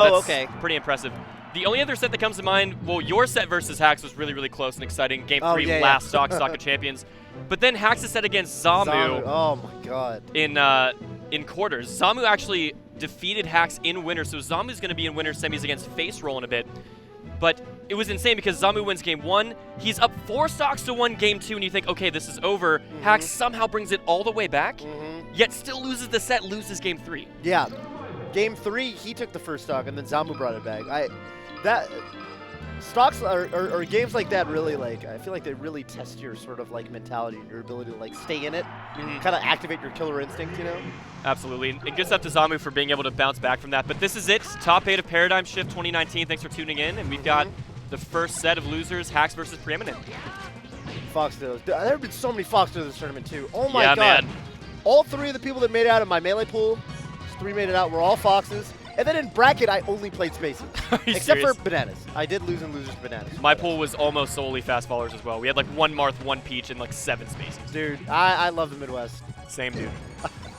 Oh, okay. Pretty impressive. The only other set that comes to mind, well, your set versus Hax was really, really close and exciting. Game 3, last Stock of Champions. But then Hax's set against Zamu. Oh my god. In quarters. Zamu actually defeated Hax in winner, so Zamu's going to be in winner semis against Face Roll in a bit. But it was insane because Zamu wins game 1. He's up 4 stocks to 1 game 2, and you think, okay, this is over. Hax somehow brings it all the way back, yet still loses the set, loses game 3. Yeah. Game 3, he took the first stock, and then Zamu brought it back. Stocks or games like that really, like, I feel like they really test your sort of like mentality and your ability to like stay in it, kind of activate your killer instinct, you know? Absolutely, and good stuff to Zamu for being able to bounce back from that. But this is it, top 8 of Paradigm Shift 2019. Thanks for tuning in, and we've got the first set of losers, Hax versus Preeminent. Fox Dittos. There have been so many Fox Dittos this tournament too. Oh my god. Man. All 3 of the people that made it out of my melee pool, 3 made it out, were all Foxes. And then in bracket, I only played Spaces. Except for Bananas. I did lose in Losers Bananas. My pool was almost solely Fast Followers as well. We had like 1 Marth, 1 Peach, and like 7 Spaces. Dude, I love the Midwest. Same, dude.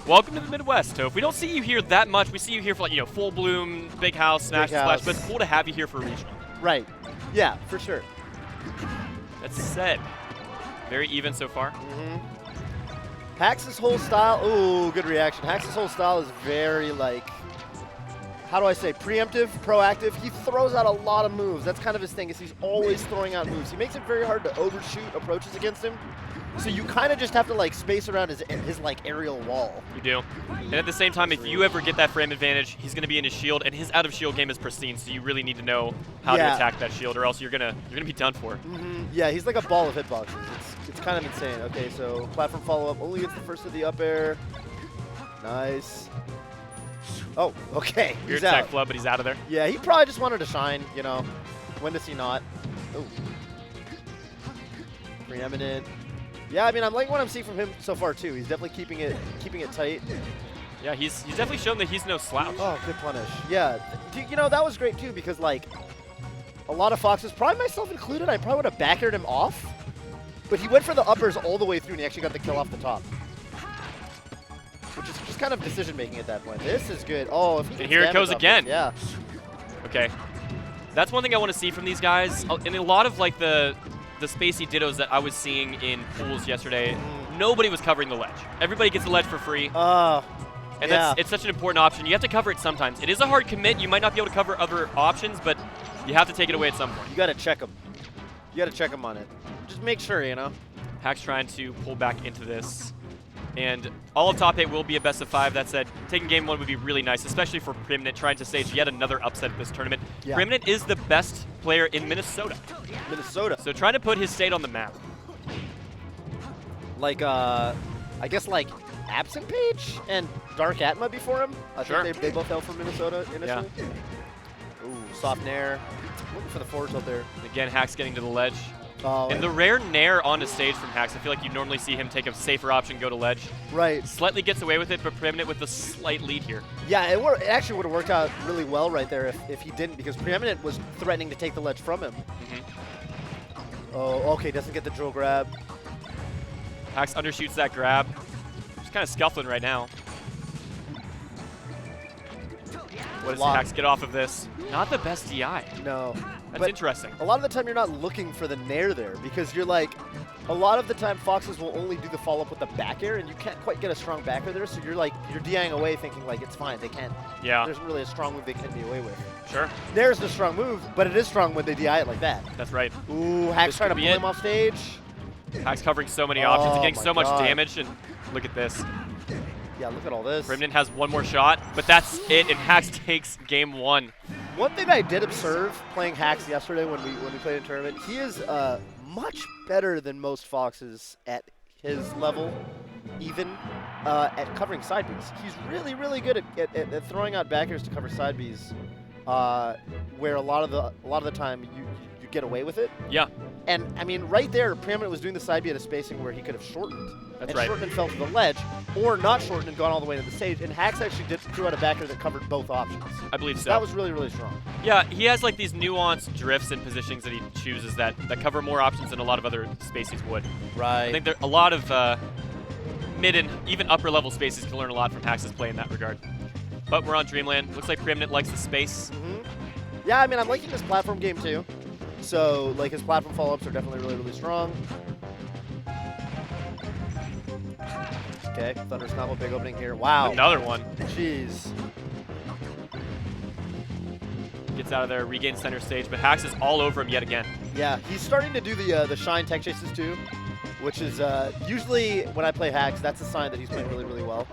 Welcome to the Midwest, Toph. We don't see you here that much. We see you here for like, you know, Full Bloom, Big House, Smash and Splash, but it's cool to have you here for regional. Right. Yeah, for sure. That said, very even so far. Hax's whole style, ooh, good reaction. Hax's whole style is very like, how do I say, preemptive, proactive. He throws out a lot of moves. That's kind of his thing, is he's always throwing out moves. He makes it very hard to overshoot approaches against him. So you kind of just have to like space around his like aerial wall. You do. And at the same time, if you ever get that frame advantage, he's going to be in his shield, and his out of shield game is pristine. So you really need to know how to attack that shield, or else you're gonna be done for. Yeah, he's like a ball of hitboxes. It's kind of insane. Okay, so platform follow up only gets the first of the up air. Nice. Oh, okay. Weird tech flow, but he's out of there. Yeah, he probably just wanted to shine, you know. When does he not? Oh. Preeminent. Yeah, I mean, I'm liking what I'm seeing from him so far too. He's definitely keeping it tight. Yeah, he's definitely shown that he's no slouch. Oh, good punish. Yeah, you know, that was great too, because like a lot of Foxes, probably myself included, I probably would have back-aired him off, but he went for the uppers all the way through and he actually got the kill off the top. Which is just kind of decision making at that point. This is good. Oh, if he and here it goes again. Yeah. Okay. That's one thing I want to see from these guys. In a lot of like the spacey dittos that I was seeing in pools yesterday, nobody was covering the ledge. Everybody gets the ledge for free. And it's such an important option. You have to cover it sometimes. It is a hard commit. You might not be able to cover other options, but you have to take it away at some point. You got to check them. You got to check them on it. Just make sure, you know. Hax trying to pull back into this. And all of top 8 will be a best of 5. That said, taking game 1 would be really nice, especially for Preeminent, trying to stage yet another upset of this tournament. Yeah. Preeminent is the best player in Minnesota. So trying to put his state on the map. Like, I guess like Absent Page and Dark Atma before him. I think they both hail from Minnesota initially. Yeah. Ooh, soft nair. Looking for the forwards out there. Again, Hax getting to the ledge. And the rare nair on the stage from Hax, I feel like you normally see him take a safer option, go to ledge. Right. Slightly gets away with it, but Preeminent with a slight lead here. Yeah, it actually would have worked out really well right there if he didn't, because Preeminent was threatening to take the ledge from him. Oh, okay, doesn't get the drill grab. Hax undershoots that grab. Just kind of scuffling right now. What does Hax get off of this? Not the best DI. No. That's interesting. A lot of the time you're not looking for the nair there, because you're like, a lot of the time Foxes will only do the follow-up with the back air, and you can't quite get a strong back air there, so you're like, you're DIing away thinking like, it's fine, they can't. Yeah. There's really a strong move they can be away with. Sure. Nair's a strong move, but it is strong when they DI it like that. That's right. Ooh, Hax trying to pull him off stage. Hax covering so many options and getting so much damage, and look at this. Yeah, look at all this. Preeminent has one more shot, but that's it, and Hax takes game 1. One thing I did observe playing Hax yesterday when we played in tournament, he is much better than most Foxes at his level, even at covering side Bs. He's really, really good at throwing out back airs to cover side Bs, where a lot of the time you get away with it. Yeah. And I mean, right there, Preeminent was doing the side B at a spacing where he could have shortened. That's and right. Shortened and fell to the ledge, or not shortened and gone all the way to the stage. And Hax actually threw out a backer that covered both options. I believe so. That was really, really strong. Yeah, he has like these nuanced drifts and positionings that he chooses that cover more options than a lot of other spaces would. Right. I think there a lot of mid and even upper level spaces can learn a lot from Hax's play in that regard. But we're on Dreamland. Looks like Preeminent likes the space. Yeah, I mean, I'm liking this platform game too. So, like, his platform follow-ups are definitely really, really strong. Okay, Thunder's combo, big opening here. Wow. Another one. Jeez. Gets out of there, regains center stage, but Hax is all over him yet again. Yeah, he's starting to do the Shine tech chases too, which is usually when I play Hax, that's a sign that he's playing really, really well.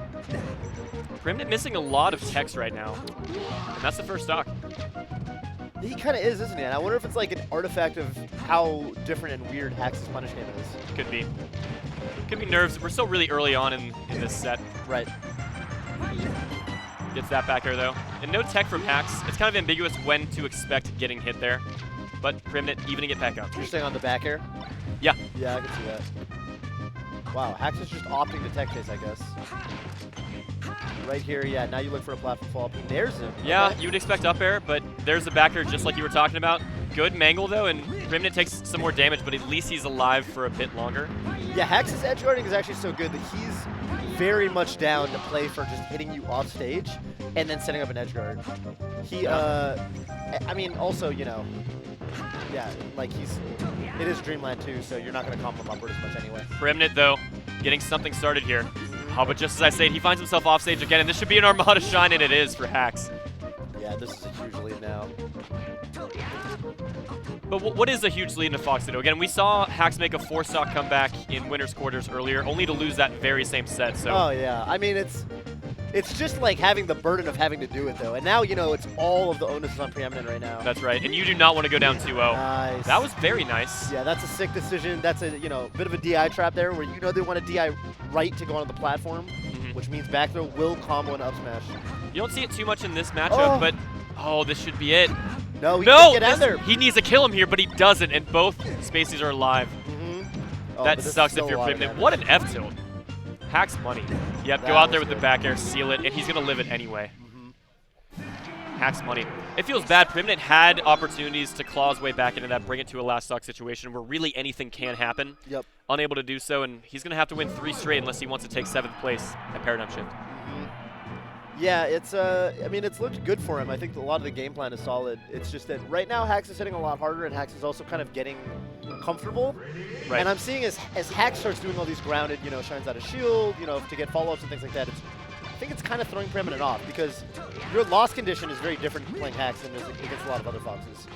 Preeminent missing a lot of techs right now, and that's the first stock. He kind of is, isn't he? And I wonder if it's like an artifact of how different and weird Hax's punish game is. Could be. Could be nerves. We're still really early on in this set. Right. Gets that back air though. And no tech from Hax. It's kind of ambiguous when to expect getting hit there. But Preeminent evening it back up. You're staying on the back air? Yeah. Yeah, I can see that. Wow, Hax is just opting to tech chase, I guess. Right here, yeah, now you look for a platform fall up. There's him. Yeah, Okay. you would expect up air, but there's the back air just like you were talking about. Good mangle though, and Preeminent takes some more damage, but at least he's alive for a bit longer. Yeah, Hax's edge guarding is actually so good that he's very much down to play for just hitting you off stage and then setting up an edge guard. He, I mean, also, you know, yeah, like it is Dreamland too, so you're not going to comp him upward as much anyway. Preeminent though, getting something started here. Oh, but just as I say, he finds himself off stage again, and this should be an Armada Shine, and it is for Hax. Yeah, this is a huge lead now. But what is a huge lead into Fox Ditto? Again, we saw Hax make a 4-stock comeback in winner's quarters earlier, only to lose that very same set. So. Oh yeah, I mean it's just like having the burden of having to do it though, and now you know it's all of the onus is on Preeminent right now. That's right, and you do not want to go down 2-0. Nice. That was very nice. Yeah, that's a sick decision. That's a bit of a DI trap there, where you know they want to DI right to go onto the platform, which means back throw will combo and up smash. You don't see it too much in this matchup, but this should be it. No, he can't get out there. He needs to kill him here, but he doesn't, and both spaces are alive. That sucks if you're Preeminent. What an F tilt. Hax money. Yep, go out there with the back air, seal it, and he's going to live it anyway. Hax money. It feels bad. Preeminent had opportunities to claw his way back into that, bring it to a last stock situation where really anything can happen. Yep. Unable to do so, and he's going to have to win 3 straight unless he wants to take 7th place at Paradigm Shift. Yeah, it's I mean, it's looked good for him. I think a lot of the game plan is solid. It's just that right now Hax is hitting a lot harder, and Hax is also kind of getting comfortable. Right. And I'm seeing as Hax starts doing all these grounded, shines out of shield, to get follow-ups and things like that, I think it's kind of throwing Preeminent off, because your loss condition is very different playing Hax than against a lot of other Foxes.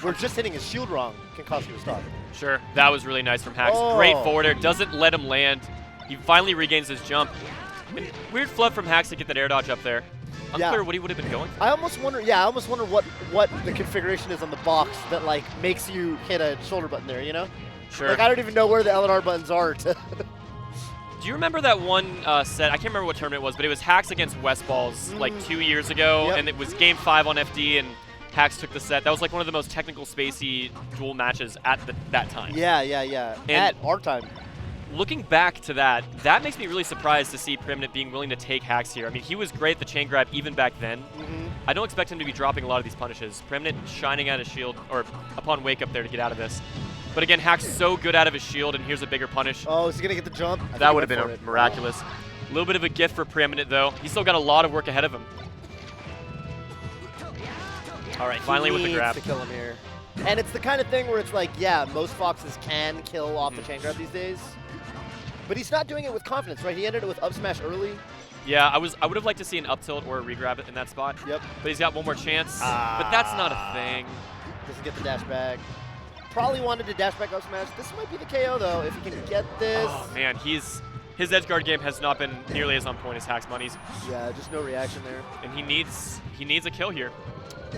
Where just hitting his shield wrong can cost you a stock. Sure, that was really nice from Hax. Great forward air, doesn't let him land. He finally regains his jump. And weird flub from Hax to get that air dodge up there. Unclear what he would have been going for. I almost wonder what the configuration is on the box that like makes you hit a shoulder button there, Sure. Like I don't even know where the L&R buttons are. Do you remember that one set? I can't remember what tournament it was, but it was Hax against Westballs like 2 years ago, and it was Game 5 on FD, and Hax took the set. That was like one of the most technical spacey duel matches at that time. Yeah. And at our time. Looking back to that makes me really surprised to see Preeminent being willing to take Hax here. I mean, he was great at the chain grab even back then. I don't expect him to be dropping a lot of these punishes. Preeminent shining out his shield, or upon wake up there to get out of this. But again, Hax is so good out of his shield, and here's a bigger punish. Oh, is he going to get the jump? That would have been miraculous. A little bit of a gift for Preeminent, though. He's still got a lot of work ahead of him. All right, finally with the grab. To kill him here. And it's the kind of thing where it's like, yeah, most Foxes can kill off the chain grab these days. But he's not doing it with confidence, right? He ended it with up smash early. Yeah, I would have liked to see an up tilt or a regrab in that spot. Yep. But he's got one more chance. But that's not a thing. Doesn't get the dash back. Probably wanted to dash back up smash. This might be the KO though, if he can get this. Oh man, his edgeguard game has not been nearly as on point as Hax Money's. Yeah, just no reaction there. And he needs a kill here.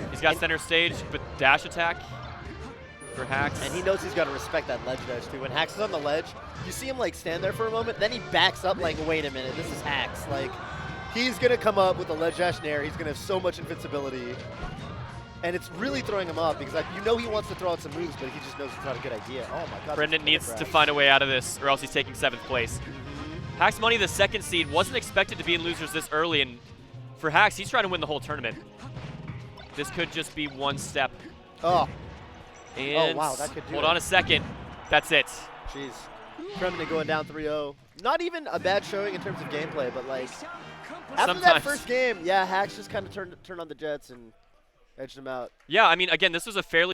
He's got center stage, but dash attack for Hax. And he knows he's got to respect that ledge dash too. When Hax is on the ledge, you see him like stand there for a moment, then he backs up like, wait a minute, this is Hax. Like, he's going to come up with a ledge dash nair. He's going to have so much invincibility. And it's really throwing him off because he wants to throw out some moves, but he just knows it's not a good idea. Oh my god. Preeminent needs to find a way out of this, or else he's taking 7th place. Hax Money, the 2nd seed, wasn't expected to be in losers this early, and for Hax, he's trying to win the whole tournament. This could just be one step. Oh. And wow, that could do hold on a second. That's it. Jeez. Preeminent going down 3-0. Not even a bad showing in terms of gameplay, but like, After Sometimes. that first game, yeah, Hacks just kind of turned on the Jets and edged them out. Yeah, I mean, again, this was a fairly